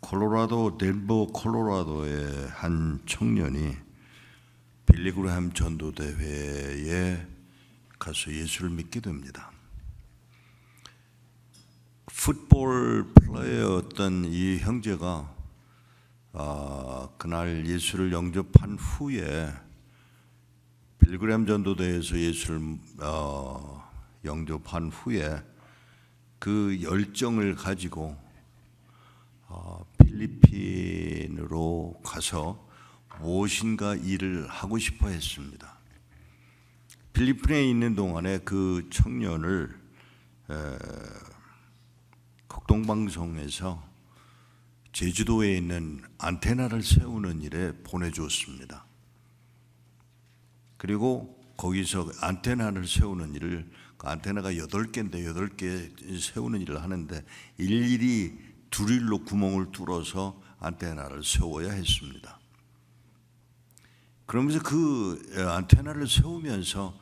콜로라도 덴버 콜로라도의 한 청년이 빌리그레함 전도대회에 가서 예수를 믿게 됩니다. 풋볼 플레이어였던 이 형제가 그날 예수를 영접한 후에 빌리그레함 전도대회에서 예수를 영접한 후에 그 열정을 가지고 필리핀으로 가서 무엇인가 일을 하고 싶어 했습니다. 필리핀에 있는 동안에 그 청년을 극동방송에서 제주도에 있는 안테나를 세우는 일에 보내주었습니다. 그리고 거기서 안테나를 세우는 일을, 그 안테나가 8개인데 8개 세우는 일을 하는데 일일이 드릴로 구멍을 뚫어서 안테나를 세워야 했습니다. 그러면서 그 안테나를 세우면서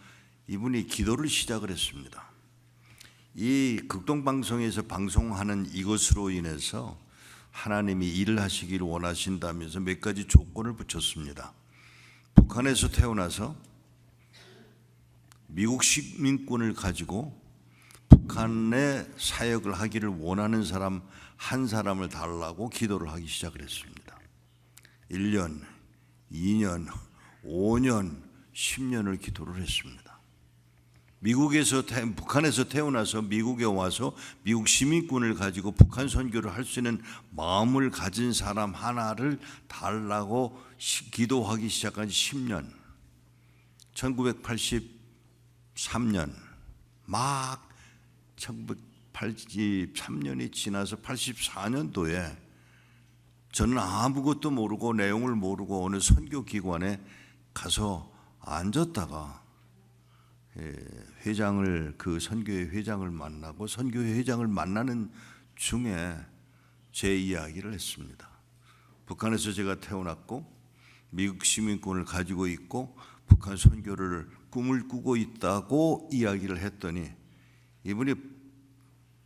이분이 기도를 시작을 했습니다. 이 극동방송에서 방송하는 이것으로 인해서 하나님이 일을 하시기를 원하신다면서 몇 가지 조건을 붙였습니다. 북한에서 태어나서 미국 시민권을 가지고 북한의 사역을 하기를 원하는 사람 한 사람을 달라고 기도를 하기 시작을 했습니다. 1년, 2년, 5년, 10년을 기도를 했습니다. 북한에서 태어나서 미국에 와서 미국 시민권을 가지고 북한 선교를 할 수 있는 마음을 가진 사람 하나를 달라고 기도하기 시작한 지 10년. 1983년 막 1983년이 지나서 84년도에 저는 아무것도 모르고 내용을 모르고 어느 선교기관에 가서 앉았다가 회장을, 그 선교회 회장을 만나고 선교회 회장을 만나는 중에 제 이야기를 했습니다. 북한에서 제가 태어났고 미국 시민권을 가지고 있고 북한 선교를 꿈을 꾸고 있다고 이야기를 했더니 이분이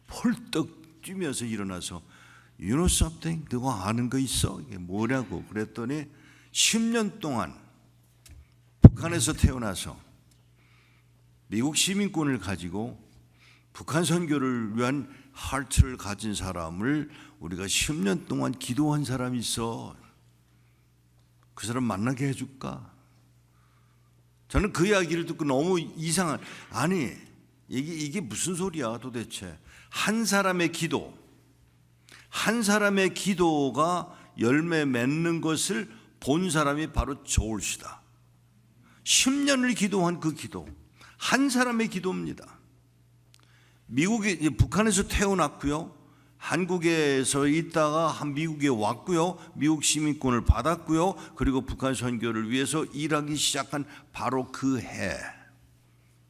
펄떡 뛰면서 일어나서 You know something? 너가 아는 거 있어? 이게 뭐냐고 그랬더니 10년 동안 북한에서 태어나서 미국 시민권을 가지고 북한 선교를 위한 하트를 가진 사람을 우리가 10년 동안 기도한 사람이 있어. 그 사람 만나게 해줄까? 저는 그 이야기를 듣고 너무 이상한, 아니 이게 무슨 소리야 도대체. 한 사람의 기도, 한 사람의 기도가 열매 맺는 것을 본 사람이 바로 조울시다. 10년을 기도한 그 기도, 한 사람의 기도입니다. 북한에서 태어났고요, 한국에서 있다가 미국에 왔고요, 미국 시민권을 받았고요, 그리고 북한 선교를 위해서 일하기 시작한 바로 그 해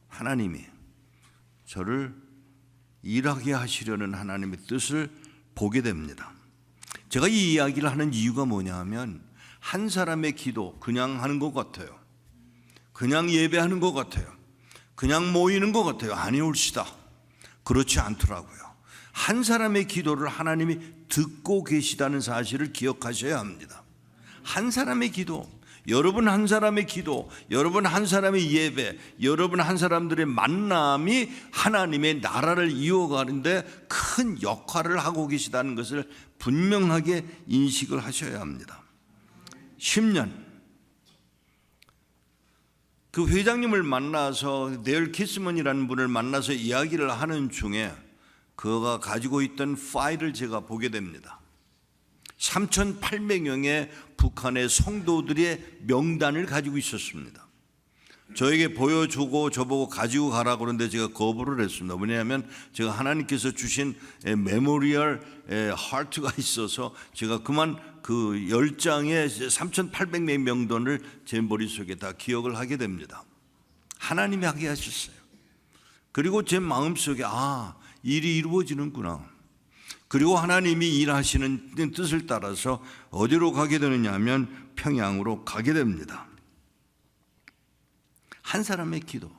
하나님이 저를 일하게 하시려는 하나님의 뜻을 보게 됩니다. 제가 이 이야기를 하는 이유가 뭐냐 하면 한 사람의 기도 그냥 하는 것 같아요. 그냥 예배하는 것 같아요. 그냥 모이는 것 같아요. 아니올시다. 그렇지 않더라고요. 한 사람의 기도를 하나님이 듣고 계시다는 사실을 기억하셔야 합니다. 한 사람의 기도, 여러분 한 사람의 기도, 여러분 한 사람의 예배, 여러분 한 사람들의 만남이 하나님의 나라를 이어가는데 큰 역할을 하고 계시다는 것을 분명하게 인식을 하셔야 합니다. 10년 그 회장님을 만나서 네일 키스먼이라는 분을 만나서 이야기를 하는 중에 그가 가지고 있던 파일을 제가 보게 됩니다. 3,800명의 북한의 성도들의 명단을 가지고 있었습니다. 저에게 보여주고 저보고 가지고 가라고 그러는데 제가 거부를 했습니다. 왜냐하면 제가 하나님께서 주신 메모리얼 하트가 있어서 제가 그만 그 10장의 3,800명의 명단을 제 머릿속에 다 기억을 하게 됩니다. 하나님이 하게 하셨어요. 그리고 제 마음속에 일이 이루어지는구나. 그리고 하나님이 일하시는 뜻을 따라서 어디로 가게 되느냐 하면 평양으로 가게 됩니다. 한 사람의 기도,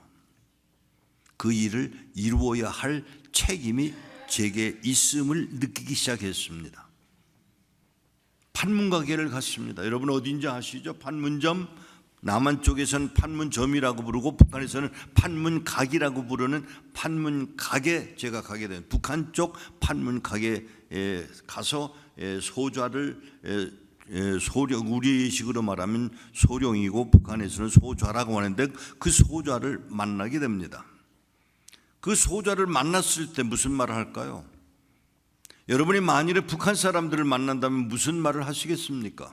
그 일을 이루어야 할 책임이 제게 있음을 느끼기 시작했습니다. 판문가게를 갔습니다. 여러분 어딘지 아시죠? 판문점. 남한 쪽에서는 판문점이라고 부르고 북한에서는 판문각이라고 부르는 판문각에 제가 가게 된 북한 쪽 판문각에 가서 소좌를 소령, 우리식으로 말하면 소령이고 북한에서는 소좌라고 하는데 그 소좌를 만나게 됩니다. 그 소좌를 만났을 때 무슨 말을 할까요? 여러분이 만일에 북한 사람들을 만난다면 무슨 말을 하시겠습니까?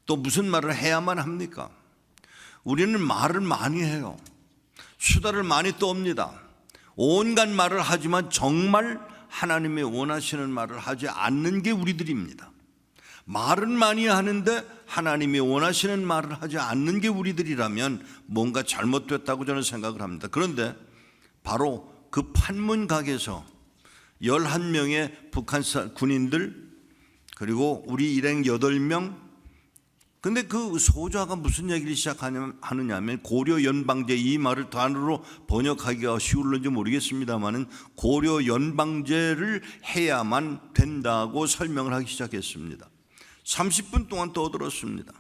또 무슨 말을 해야만 합니까? 우리는 말을 많이 해요. 수다를 많이 떱니다. 온갖 말을 하지만 정말 하나님이 원하시는 말을 하지 않는 게 우리들입니다. 말은 많이 하는데 하나님이 원하시는 말을 하지 않는 게 우리들이라면 뭔가 잘못됐다고 저는 생각을 합니다. 그런데 바로 그 판문각에서 11명의 북한 군인들 그리고 우리 일행 8명, 근데 그 소좌가 무슨 얘기를 시작하느냐면 고려 연방제, 이 말을 단어로 번역하기가 쉬울는지 모르겠습니다만은 고려 연방제를 해야만 된다고 설명을 하기 시작했습니다. 30분 동안 떠들었습니다.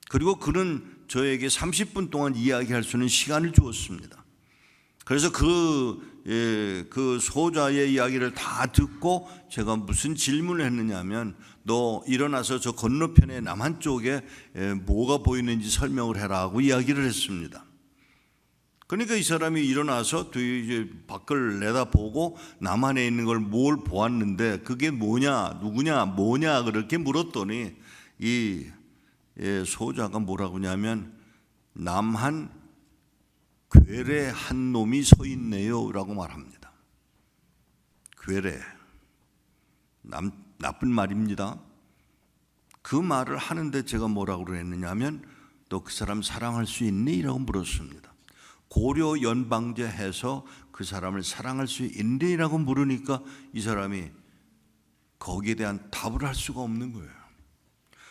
그리고 그는 저에게 30분 동안 이야기할 수 있는 시간을 주었습니다. 그래서 그 소좌의 이야기를 다 듣고 제가 무슨 질문을 했느냐면, 너 일어나서 저 건너편에 남한 쪽에 뭐가 보이는지 설명을 해라 하고 이야기를 했습니다. 그러니까 이 사람이 일어나서 이제 밖을 내다보고 남한에 있는 걸 뭘 보았는데 그게 뭐냐, 누구냐, 뭐냐 그렇게 물었더니 이 소좌가 뭐라고 하냐면 남한 괴뢰 한 놈이 서 있네요 라고 말합니다. 괴뢰, 나쁜 말입니다. 그 말을 하는데 제가 뭐라고 그랬느냐 하면 너 그 사람 사랑할 수 있니? 라고 물었습니다. 고려 연방제 해서 그 사람을 사랑할 수 있니? 라고 물으니까 이 사람이 거기에 대한 답을 할 수가 없는 거예요.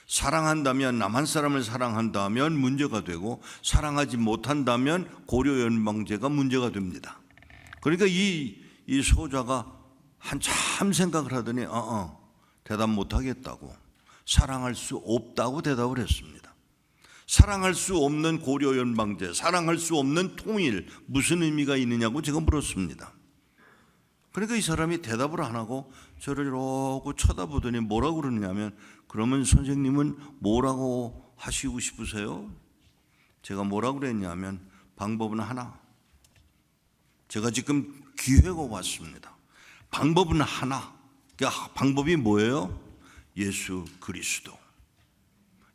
사랑한다면, 남한 사람을 사랑한다면 문제가 되고 사랑하지 못한다면 고려 연방제가 문제가 됩니다. 그러니까 이 소좌가 한참 생각을 하더니 대답 못하겠다고, 사랑할 수 없다고 대답을 했습니다. 사랑할 수 없는 고려 연방제, 사랑할 수 없는 통일, 무슨 의미가 있느냐고 제가 물었습니다. 그러니까 이 사람이 대답을 안 하고 저를 이러고 쳐다보더니 뭐라고 그러냐면, 그러면 선생님은 뭐라고 하시고 싶으세요? 제가 뭐라고 그랬냐면 방법은 하나. 제가 지금 기회가 왔습니다. 방법은 하나. 그러니까 방법이 뭐예요? 예수 그리스도.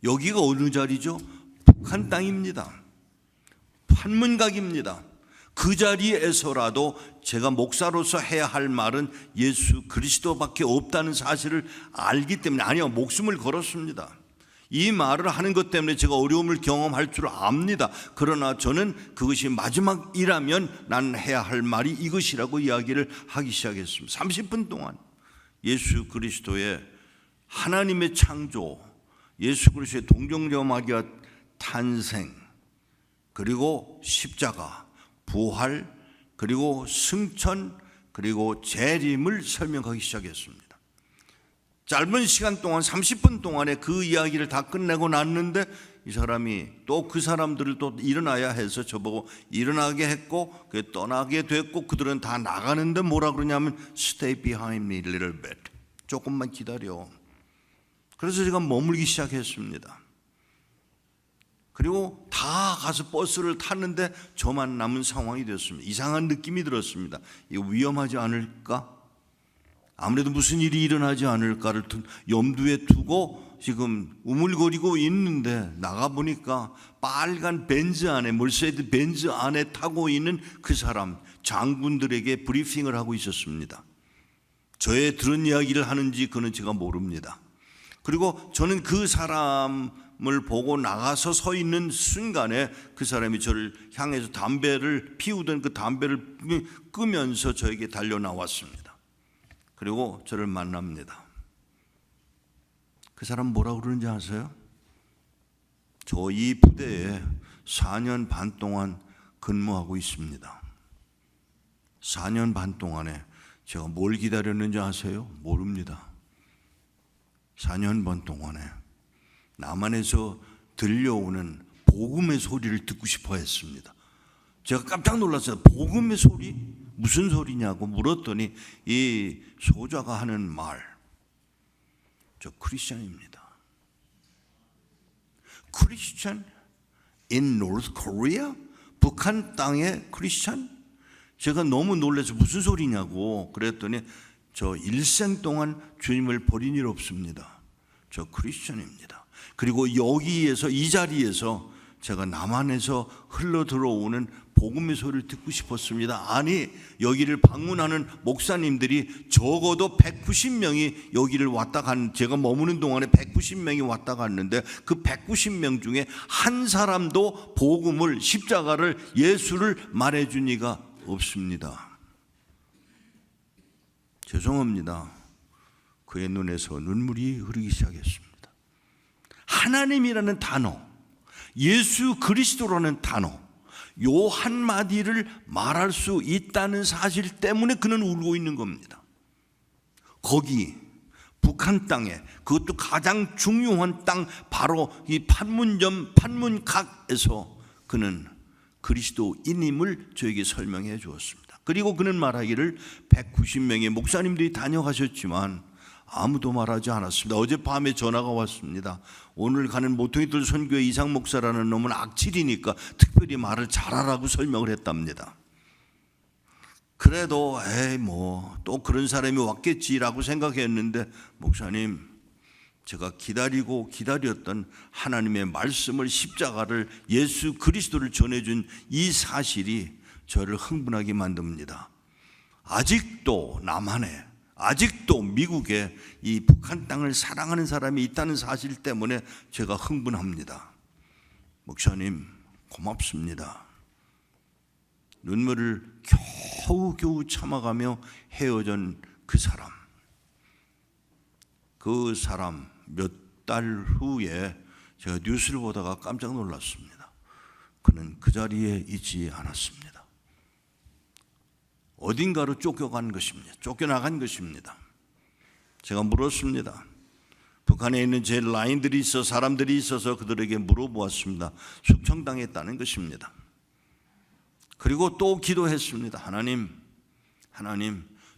여기가 어느 자리죠? 북한 땅입니다. 판문각입니다. 그 자리에서라도 제가 목사로서 해야 할 말은 예수 그리스도밖에 없다는 사실을 알기 때문에, 아니요, 목숨을 걸었습니다. 이 말을 하는 것 때문에 제가 어려움을 경험할 줄 압니다. 그러나 저는 그것이 마지막이라면 난 해야 할 말이 이것이라고 이야기를 하기 시작했습니다. 30분 동안 예수 그리스도의 하나님의 창조, 예수 그리스도의 동정녀 마리아 탄생, 그리고 십자가, 부활, 그리고 승천, 그리고 재림을 설명하기 시작했습니다. 짧은 시간 동안 30분 동안에 그 이야기를 다 끝내고 났는데 이 사람이 또 그 사람들을 또 일어나야 해서 저보고 일어나게 했고 떠나게 됐고, 그들은 다 나가는데 뭐라 그러냐면 Stay behind me a little bit, 조금만 기다려. 그래서 제가 머물기 시작했습니다. 그리고 다 가서 버스를 탔는데 저만 남은 상황이 됐습니다. 이상한 느낌이 들었습니다. 이거 위험하지 않을까? 아무래도 무슨 일이 일어나지 않을까를 염두에 두고 지금 우물거리고 있는데 나가보니까 빨간 벤츠 안에, 멀세드 벤츠 안에 타고 있는 그 사람, 장군들에게 브리핑을 하고 있었습니다. 저의 들은 이야기를 하는지 그는 제가 모릅니다. 그리고 저는 그 사람을 보고 나가서 서 있는 순간에 그 사람이 저를 향해서 담배를 피우던 그 담배를 끄면서 저에게 달려 나왔습니다. 그리고 저를 만납니다. 그 사람 뭐라고 그러는지 아세요? 저 이 부대에 4년 반 동안 근무하고 있습니다. 4년 반 동안에 제가 뭘 기다렸는지 아세요? 모릅니다. 4년 반 동안에 남한에서 들려오는 복음의 소리를 듣고 싶어 했습니다. 제가 깜짝 놀랐어요. 복음의 소리? 무슨 소리냐고 물었더니 이 소자가 하는 말, 저 크리스천입니다. 크리스천 in North Korea? 북한 땅의 크리스천? 제가 너무 놀라서 무슨 소리냐고 그랬더니 저 일생 동안 주님을 버린 일 없습니다. 저 크리스천입니다. 그리고 여기에서 이 자리에서 제가 남한에서 흘러 들어오는 복음의 소리를 듣고 싶었습니다. 아니, 여기를 방문하는 목사님들이 적어도 190명이 여기를 왔다 간, 제가 머무는 동안에 190명이 왔다 갔는데 그 190명 중에 한 사람도 복음을, 십자가를, 예수를 말해준 이가 없습니다. 죄송합니다. 그의 눈에서 눈물이 흐르기 시작했습니다. 하나님이라는 단어, 예수 그리스도라는 단어, 요 한마디를 말할 수 있다는 사실 때문에 그는 울고 있는 겁니다. 거기 북한 땅에, 그것도 가장 중요한 땅, 바로 이 판문점 판문각에서 그는 그리스도인임을 저에게 설명해 주었습니다. 그리고 그는 말하기를 190명의 목사님들이 다녀가셨지만 아무도 말하지 않았습니다. 어젯밤에 전화가 왔습니다. 오늘 가는 모퉁이들 선교회 이상 목사라는 놈은 악질이니까 특별히 말을 잘하라고 설명을 했답니다. 그래도 또 그런 사람이 왔겠지라고 생각했는데, 목사님, 제가 기다리고 기다렸던 하나님의 말씀을, 십자가를, 예수 그리스도를 전해준 이 사실이 저를 흥분하게 만듭니다. 아직도 남한에, 아직도 미국에 이 북한 땅을 사랑하는 사람이 있다는 사실 때문에 제가 흥분합니다. 목사님, 고맙습니다. 눈물을 겨우겨우 참아가며 헤어진 그 사람 몇 달 후에 제가 뉴스를 보다가 깜짝 놀랐습니다. 그는 그 자리에 있지 않았습니다. 어딘가로 쫓겨간 것입니다. 쫓겨나간 것입니다. 제가 물었습니다. 북한에 있는 제 라인들이 있어, 사람들이 있어서 그들에게 물어보았습니다. 숙청당했다는 것입니다. 그리고 또 기도했습니다. 하나님,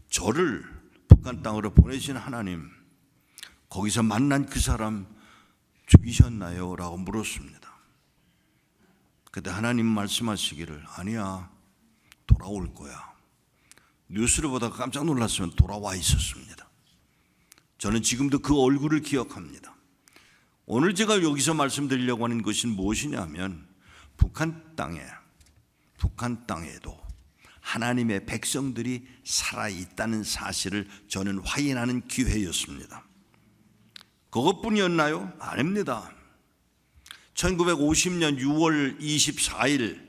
저를 북한 땅으로 보내신 하나님, 거기서 만난 그 사람 죽이셨나요? 라고 물었습니다. 그때 하나님 말씀하시기를, 아니야, 돌아올 거야. 뉴스를 보다가 깜짝 놀랐으면 돌아와 있었습니다. 저는 지금도 그 얼굴을 기억합니다. 오늘 제가 여기서 말씀드리려고 하는 것은 무엇이냐면, 북한 땅에도 하나님의 백성들이 살아있다는 사실을 저는 확인하는 기회였습니다. 그것뿐이었나요? 아닙니다. 1950년 6월 24일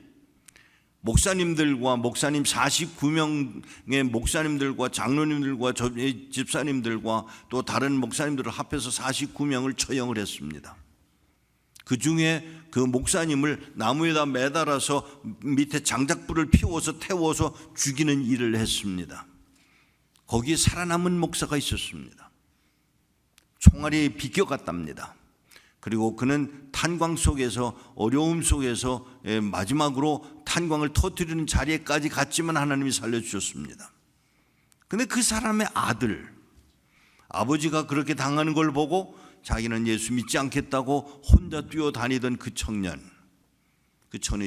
목사님들과, 목사님 49명의 목사님들과 장로님들과 집사님들과 또 다른 목사님들을 합해서 49명을 처형을 했습니다. 그 중에 그 목사님을 나무에다 매달아서 밑에 장작불을 피워서 태워서 죽이는 일을 했습니다. 거기에 살아남은 목사가 있었습니다. 총알이 비껴갔답니다. 그리고 그는 탄광 속에서, 어려움 속에서 마지막으로 탄광을 터뜨리는 자리에까지 갔지만 하나님이 살려주셨습니다. 그런데 그 사람의 아들, 아버지가 그렇게 당하는 걸 보고 자기는 예수 믿지 않겠다고 혼자 뛰어다니던 그 청년이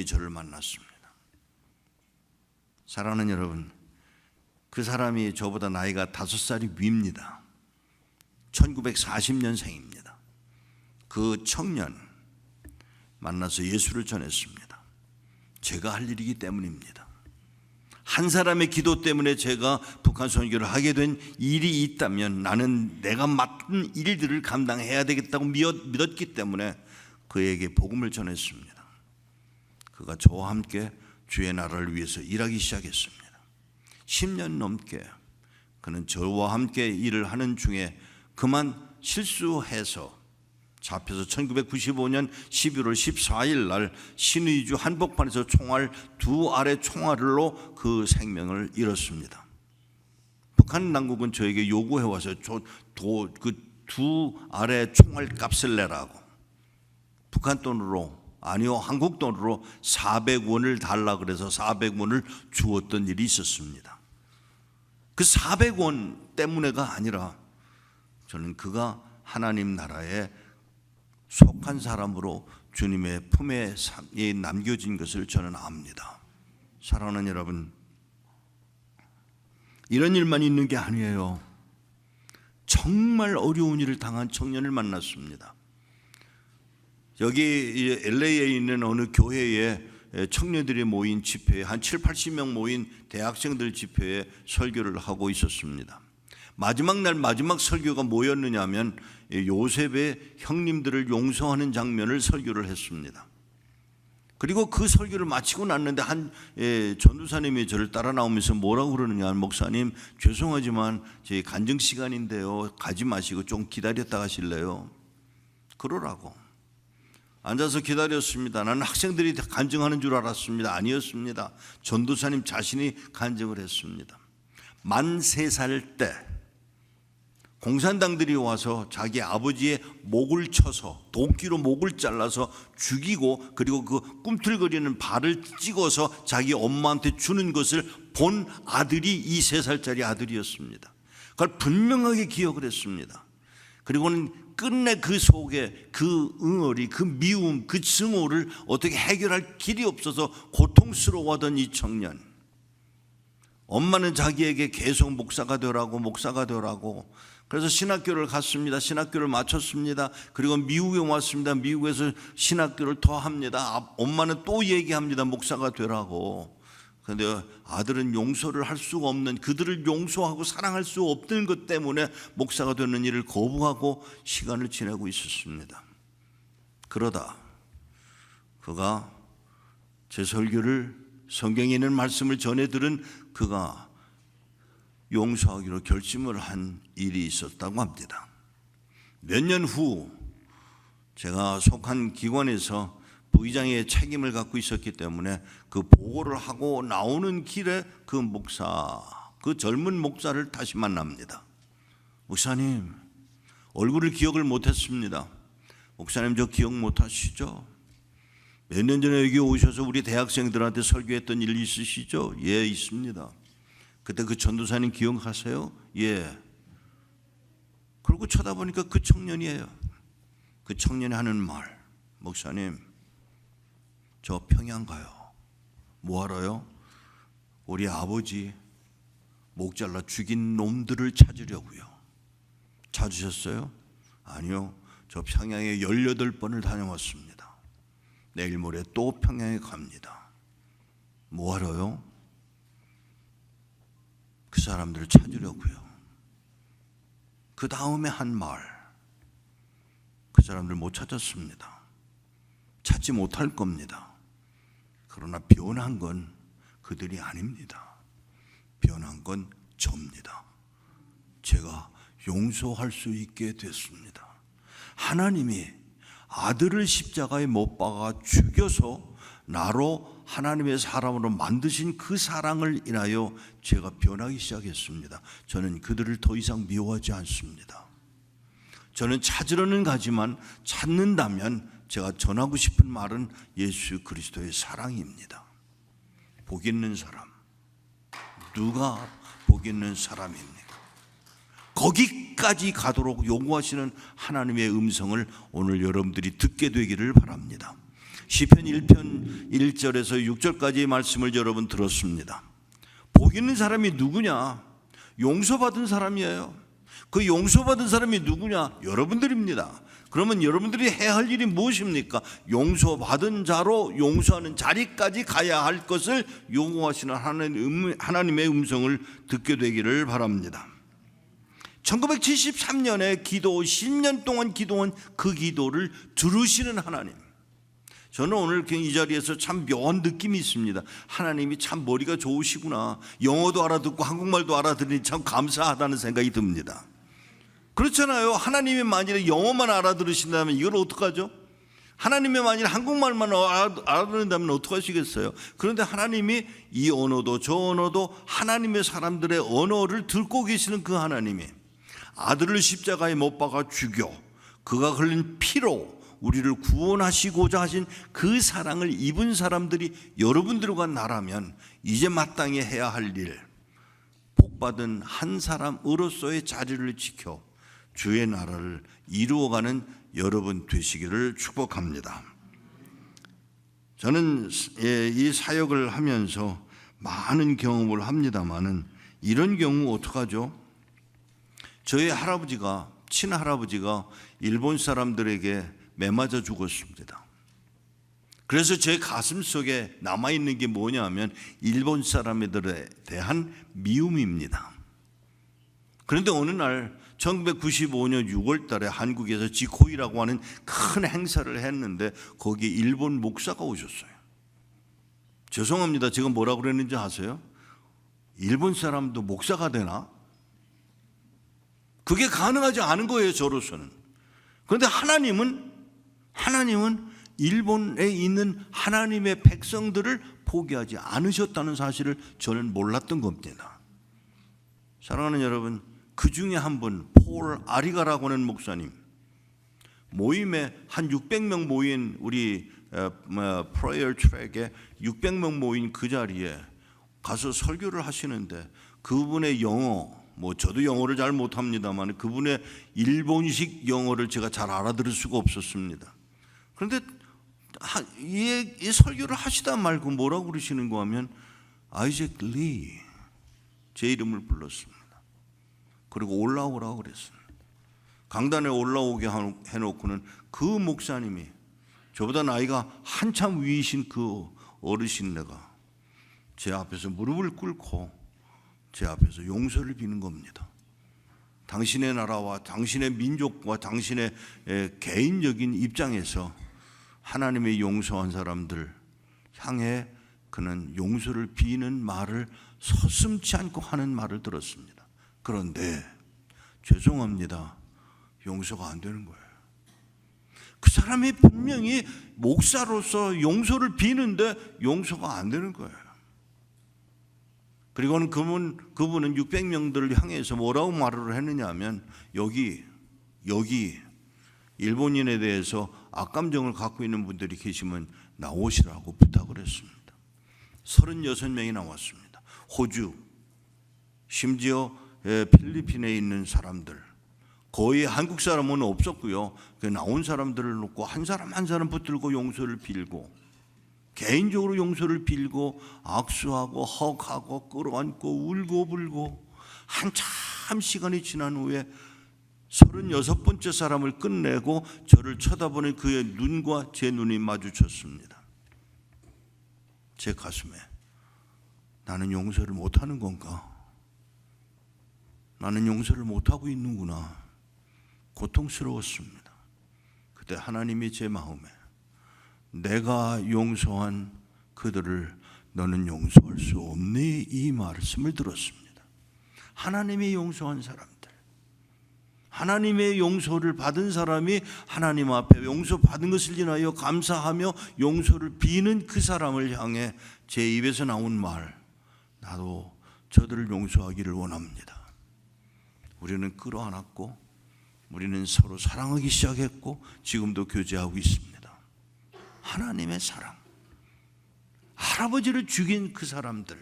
저를 만났습니다. 사랑하는 여러분, 그 사람이 저보다 나이가 5살이 위입니다. 1940년생입니다. 그 청년 만나서 예수를 전했습니다. 제가 할 일이기 때문입니다. 한 사람의 기도 때문에 제가 북한 선교를 하게 된 일이 있다면 나는 내가 맡은 일들을 감당해야 되겠다고 믿었기 때문에 그에게 복음을 전했습니다. 그가 저와 함께 주의 나라를 위해서 일하기 시작했습니다. 10년 넘게 그는 저와 함께 일을 하는 중에 그만 실수해서 잡혀서 1995년 11월 14일 날 신의주 한복판에서 총알 2알의 총알로 그 생명을 잃었습니다. 북한 당국은 저에게 요구해 와서 그 두 알의 총알값을 내라고 북한 돈으로 아니요 한국 돈으로 400원을 달라 그래서 400원을 주었던 일이 있었습니다. 그 400원 때문에가 아니라 저는 그가 하나님 나라에 속한 사람으로 주님의 품에 남겨진 것을 저는 압니다. 사랑하는 여러분, 이런 일만 있는 게 아니에요. 정말 어려운 일을 당한 청년을 만났습니다. 여기 LA에 있는 어느 교회에 청년들이 모인 집회에 한 7, 80명 모인 대학생들 집회에 설교를 하고 있었습니다. 마지막 날 마지막 설교가 뭐였느냐 하면 요셉의 형님들을 용서하는 장면을 설교를 했습니다. 그리고 그 설교를 마치고 났는데 한 전도사님이 저를 따라 나오면서 뭐라고 그러느냐, 목사님 죄송하지만 제 간증 시간인데요 가지 마시고 좀 기다렸다 가실래요? 그러라고. 앉아서 기다렸습니다. 나는 학생들이 간증하는 줄 알았습니다. 아니었습니다. 전도사님 자신이 간증을 했습니다. 만 3살 때 공산당들이 와서 자기 아버지의 목을 쳐서 도끼로 목을 잘라서 죽이고 그리고 그 꿈틀거리는 발을 찍어서 자기 엄마한테 주는 것을 본 아들이 이 3살짜리 아들이었습니다. 그걸 분명하게 기억을 했습니다. 그리고는 끝내 그 속에 그 응어리, 그 미움, 그 증오를 어떻게 해결할 길이 없어서 고통스러워하던 이 청년, 엄마는 자기에게 계속 목사가 되라고 그래서 신학교를 갔습니다. 신학교를 마쳤습니다. 그리고 미국에 왔습니다. 미국에서 신학교를 더 합니다. 엄마는 또 얘기합니다. 목사가 되라고. 그런데 아들은 용서를 할 수가 없는, 그들을 용서하고 사랑할 수 없는 것 때문에 목사가 되는 일을 거부하고 시간을 지내고 있었습니다. 그러다 그가 제 설교를, 성경에 있는 말씀을 전해 들은 그가 용서하기로 결심을 한 일이 있었다고 합니다. 몇 년 후 제가 속한 기관에서 부의장의 책임을 갖고 있었기 때문에 그 보고를 하고 나오는 길에 그 목사, 그 젊은 목사를 다시 만납니다. 목사님, 얼굴을 기억을 못했습니다. 목사님, 저 기억 못하시죠? 몇 년 전에 여기 오셔서 우리 대학생들한테 설교했던 일 있으시죠? 예, 있습니다. 그때 그 전도사님 기억하세요? 예. 그리고 쳐다보니까 그 청년이에요. 그 청년이 하는 말, 목사님, 저 평양 가요. 뭐하러요? 우리 아버지 목 잘라 죽인 놈들을 찾으려고요. 찾으셨어요? 아니요, 저 평양에 18번을 다녀왔습니다. 내일 모레 또 평양에 갑니다. 뭐하러요? 그 사람들을 찾으려고요. 그 다음에 한 말, 그 사람들 못 찾았습니다. 찾지 못할 겁니다. 그러나 변한 건 그들이 아닙니다. 변한 건 저입니다. 제가 용서할 수 있게 됐습니다. 하나님이 아들을 십자가에 못 박아 죽여서 나로 하나님의 사람으로 만드신 그 사랑을 인하여 제가 변하기 시작했습니다. 저는 그들을 더 이상 미워하지 않습니다. 저는 찾으러는 가지만 찾는다면 제가 전하고 싶은 말은 예수 그리스도의 사랑입니다. 복 있는 사람, 누가 복 있는 사람입니까? 거기까지 가도록 요구하시는 하나님의 음성을 오늘 여러분들이 듣게 되기를 바랍니다. 시편 1편 1절에서 6절까지의 말씀을 여러분 들었습니다. 복 있는 사람이 누구냐? 용서받은 사람이에요. 그 용서받은 사람이 누구냐? 여러분들입니다. 그러면 여러분들이 해야 할 일이 무엇입니까? 용서받은 자로 용서하는 자리까지 가야 할 것을 요구하시는 하나님의 음성을 듣게 되기를 바랍니다. 1973년에 기도 10년 동안 기도한 그 기도를 들으시는 하나님, 저는 오늘 이 자리에서 참 묘한 느낌이 있습니다. 하나님이 참 머리가 좋으시구나. 영어도 알아듣고 한국말도 알아들으니 참 감사하다는 생각이 듭니다. 그렇잖아요. 하나님이 만일에 영어만 알아들으신다면 이걸 어떡하죠? 하나님이 만일 한국말만 알아듣는다면 어떡하시겠어요? 그런데 하나님이 이 언어도 저 언어도 하나님의 사람들의 언어를 듣고 계시는 그 하나님이 아들을 십자가에 못 박아 죽여 그가 흘린 피로 우리를 구원하시고자 하신 그 사랑을 입은 사람들이 여러분들과 나라면 이제 마땅히 해야 할 일, 복받은 한 사람으로서의 자리를 지켜 주의 나라를 이루어가는 여러분 되시기를 축복합니다. 저는 이 사역을 하면서 많은 경험을 합니다마는 이런 경우 어떡하죠? 저희 할아버지가, 친할아버지가 일본 사람들에게 매맞아 죽었습니다. 그래서 제 가슴 속에 남아있는 게 뭐냐면 일본 사람들에 대한 미움입니다. 그런데 어느 날 1995년 6월 달에 한국에서 지코이라고 하는 큰 행사를 했는데 거기에 일본 목사가 오셨어요. 죄송합니다. 제가 뭐라고 그랬는지 아세요? 일본 사람도 목사가 되나? 그게 가능하지 않은 거예요, 저로서는. 그런데 하나님은 일본에 있는 하나님의 백성들을 포기하지 않으셨다는 사실을 저는 몰랐던 겁니다. 사랑하는 여러분, 그 중에 한 분, 폴 아리가라고 하는 목사님, 모임에 한 600명 모인 우리 프레이어 트랙에 600명 모인 그 자리에 가서 설교를 하시는데 그분의 영어, 저도 영어를 잘 못합니다만 그분의 일본식 영어를 제가 잘 알아들을 수가 없었습니다. 그런데 이 설교를 하시다 말고 뭐라고 그러시는가 하면 아이잭 리, 제 이름을 불렀습니다. 그리고 올라오라고 그랬습니다. 강단에 올라오게 해놓고는 그 목사님이 저보다 나이가 한참 위이신 그 어르신네가 제 앞에서 무릎을 꿇고 제 앞에서 용서를 비는 겁니다. 당신의 나라와 당신의 민족과 당신의 개인적인 입장에서 하나님의 용서한 사람들 향해 그는 용서를 비는 말을 서슴지 않고 하는 말을 들었습니다. 그런데 죄송합니다. 용서가 안 되는 거예요. 그 사람이 분명히 목사로서 용서를 비는데 용서가 안 되는 거예요. 그리고는 그분은 600명들을 향해서 뭐라고 말을 했느냐 하면 여기 일본인에 대해서 악감정을 갖고 있는 분들이 계시면 나오시라고 부탁을 했습니다. 36명이 나왔습니다. 호주, 심지어 필리핀에 있는 사람들, 거의 한국 사람은 없었고요. 나온 사람들을 놓고 한 사람 한 사람 붙들고 용서를 빌고 개인적으로 용서를 빌고 악수하고 헉하고 끌어안고 울고 불고 한참 시간이 지난 후에 36번째 사람을 끝내고 저를 쳐다보는 그의 눈과 제 눈이 마주쳤습니다. 제 가슴에 나는 용서를 못하는 건가? 나는 용서를 못하고 있는구나. 고통스러웠습니다. 그때 하나님이 제 마음에 내가 용서한 그들을 너는 용서할 수 없니? 이 말씀을 들었습니다. 하나님이 용서한 사람들, 하나님의 용서를 받은 사람이 하나님 앞에 용서받은 것을 인하여 감사하며 용서를 비는 그 사람을 향해 제 입에서 나온 말, 나도 저들을 용서하기를 원합니다. 우리는 끌어안았고 우리는 서로 사랑하기 시작했고 지금도 교제하고 있습니다. 하나님의 사랑, 할아버지를 죽인 그 사람들,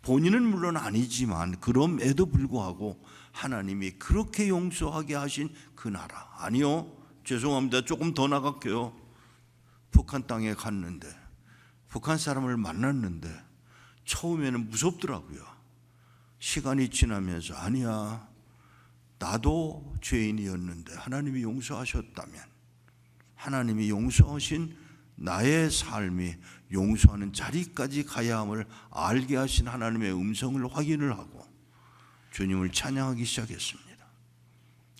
본인은 물론 아니지만 그럼에도 불구하고 하나님이 그렇게 용서하게 하신 그 나라. 아니요, 죄송합니다. 조금 더 나갈게요. 북한 땅에 갔는데 북한 사람을 만났는데 처음에는 무섭더라고요. 시간이 지나면서 아니야, 나도 죄인이었는데 하나님이 용서하셨다면, 하나님이 용서하신 나의 삶이 용서하는 자리까지 가야 함을 알게 하신 하나님의 음성을 확인을 하고 주님을 찬양하기 시작했습니다.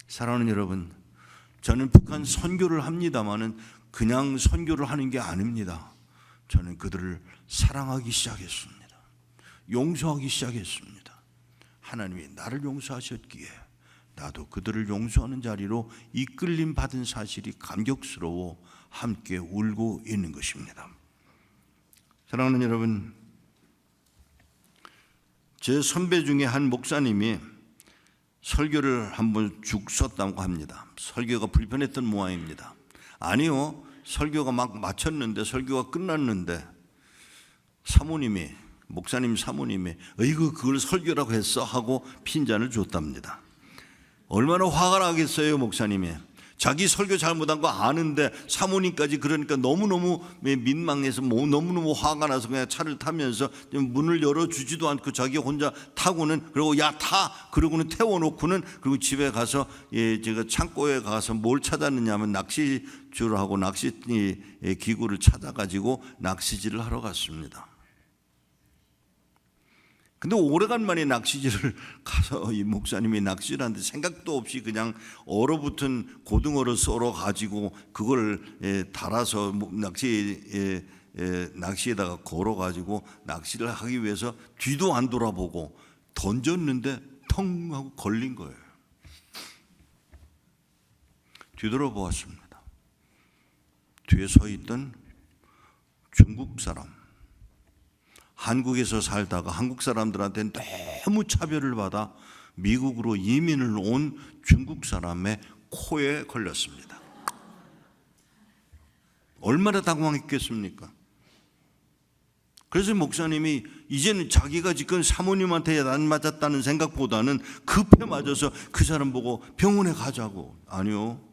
사랑하는 여러분, 저는 북한 선교를 합니다마는 그냥 선교를 하는 게 아닙니다. 저는 그들을 사랑하기 시작했습니다. 용서하기 시작했습니다. 하나님이 나를 용서하셨기에 나도 그들을 용서하는 자리로 이끌림 받은 사실이 감격스러워 함께 울고 있는 것입니다. 사랑하는 여러분, 제 선배 중에 한 목사님이 설교를 한번 죽 썼다고 합니다. 설교가 불편했던 모양입니다. 아니요, 설교가 막 마쳤는데, 설교가 끝났는데 목사님 사모님이 어이구 그걸 설교라고 했어 하고 핀잔을 줬답니다. 얼마나 화가 나겠어요. 목사님이 자기 설교 잘못한 거 아는데 사모님까지 그러니까 너무너무 민망해서 너무너무 화가 나서 그냥 차를 타면서 문을 열어주지도 않고 자기 혼자 타고는, 그리고 야 타 그러고는 태워놓고는, 그리고 집에 가서 제가 창고에 가서 뭘 찾았느냐면 낚시줄하고 낚시 기구를 찾아가지고 낚시질을 하러 갔습니다. 근데 오래간만에 낚시질을 가서 이 목사님이 낚시를 하는데 생각도 없이 그냥 얼어붙은 고등어를 썰어 가지고 그걸 달아서 낚시에다가 걸어 가지고 낚시를 하기 위해서 뒤도 안 돌아보고 던졌는데 텅 하고 걸린 거예요. 뒤돌아보았습니다. 뒤에 서 있던 중국 사람, 한국에서 살다가 한국 사람들한테 너무 차별을 받아 미국으로 이민을 온 중국 사람의 코에 걸렸습니다. 얼마나 당황했겠습니까? 그래서 목사님이 이제는 자기가 지금 사모님한테 안 맞았다는 생각보다는 급해 맞아서 그 사람 보고 병원에 가자고. 아니요,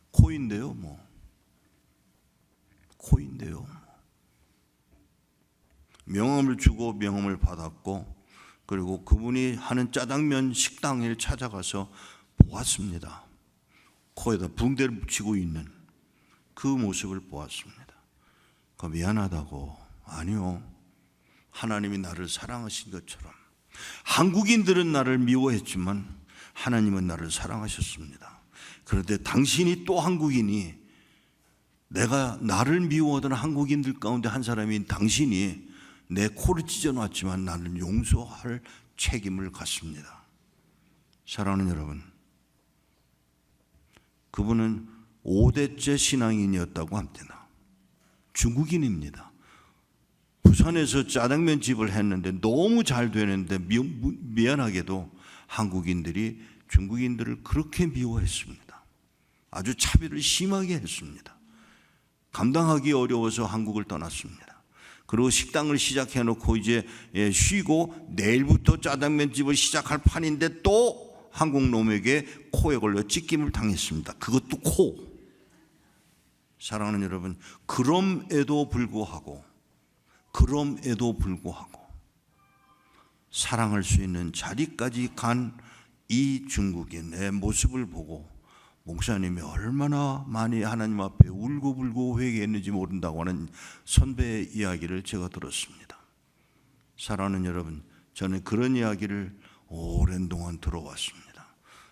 코인데요, 코인데요. 명함을 주고 명함을 받았고, 그리고 그분이 하는 짜장면 식당을 찾아가서 보았습니다. 코에다 붕대를 붙이고 있는 그 모습을 보았습니다. 미안하다고. 아니요, 하나님이 나를 사랑하신 것처럼 한국인들은 나를 미워했지만 하나님은 나를 사랑하셨습니다. 그런데 당신이 또 한국인이, 내가 나를 미워하던 한국인들 가운데 한 사람인 당신이 내 코를 찢어놨지만 나는 용서할 책임을 갖습니다. 사랑하는 여러분, 그분은 5대째 신앙인이었다고 합니다. 중국인입니다. 부산에서 짜장면 집을 했는데 너무 잘 되는데 미안하게도 한국인들이 중국인들을 그렇게 미워했습니다. 아주 차별을 심하게 했습니다. 감당하기 어려워서 한국을 떠났습니다. 그리고 식당을 시작해놓고 이제 쉬고 내일부터 짜장면 집을 시작할 판인데 또 한국 놈에게 코에 걸려 찢김을 당했습니다. 그것도 코. 사랑하는 여러분, 그럼에도 불구하고 사랑할 수 있는 자리까지 간 이 중국인의 모습을 보고 목사님이 얼마나 많이 하나님 앞에 울고불고 회개했는지 모른다고 하는 선배의 이야기를 제가 들었습니다. 사랑하는 여러분, 저는 그런 이야기를 오랜 동안 들어왔습니다.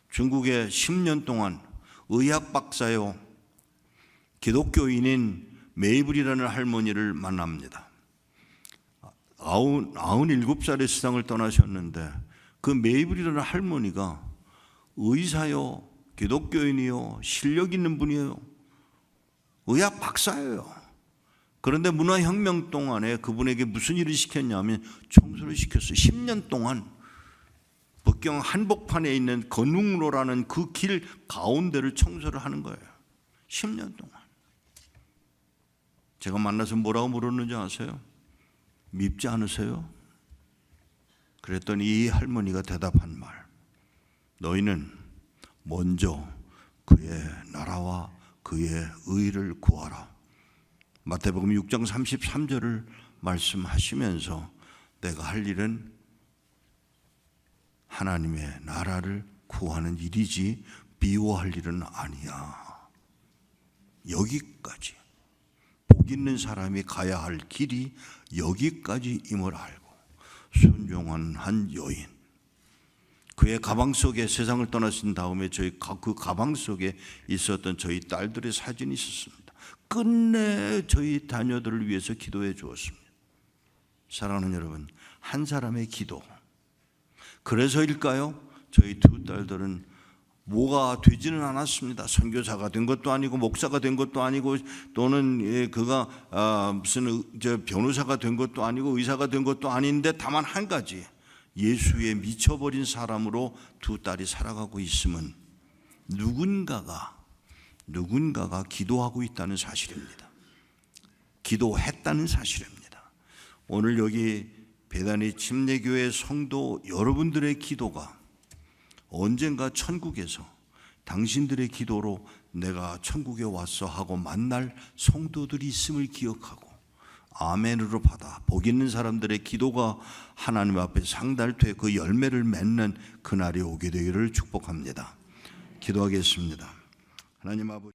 중국에 10년 동안 의학 박사요, 기독교인인 메이블이라는 할머니를 만납니다. 97살의 세상을 떠나셨는데 그 메이블이라는 할머니가 의사요, 기독교인이요, 실력 있는 분이에요. 의학 박사예요. 그런데 문화혁명 동안에 그분에게 무슨 일을 시켰냐면 청소를 시켰어요. 10년 동안 북경 한복판에 있는 건웅로라는 그 길 가운데를 청소를 하는 거예요. 10년 동안. 제가 만나서 뭐라고 물었는지 아세요? 밉지 않으세요? 그랬더니 이 할머니가 대답한 말, 너희는 먼저 그의 나라와 그의 의를 구하라. 마태복음 6장 33절을 말씀하시면서 내가 할 일은 하나님의 나라를 구하는 일이지 미워할 일은 아니야. 여기까지 복 있는 사람이 가야 할 길이 여기까지임을 알고 순종한 한 여인, 그의 가방 속에 세상을 떠나신 다음에 그 가방 속에 있었던 저희 딸들의 사진이 있었습니다. 끝내 저희 자녀들을 위해서 기도해 주었습니다. 사랑하는 여러분, 한 사람의 기도, 그래서일까요? 저희 두 딸들은 뭐가 되지는 않았습니다. 선교사가 된 것도 아니고 목사가 된 것도 아니고 또는 그가 무슨 변호사가 된 것도 아니고 의사가 된 것도 아닌데 다만 한 가지, 예수에 미쳐버린 사람으로 두 딸이 살아가고 있으면 누군가가 기도하고 있다는 사실입니다. 기도했다는 사실입니다. 오늘 여기 베다니 침례교회 성도 여러분들의 기도가 언젠가 천국에서 당신들의 기도로 내가 천국에 왔어 하고 만날 성도들이 있음을 기억하고 아멘으로 받아 복 있는 사람들의 기도가 하나님 앞에 상달돼 그 열매를 맺는 그날이 오게 되기를 축복합니다. 기도하겠습니다. 하나님 아버지,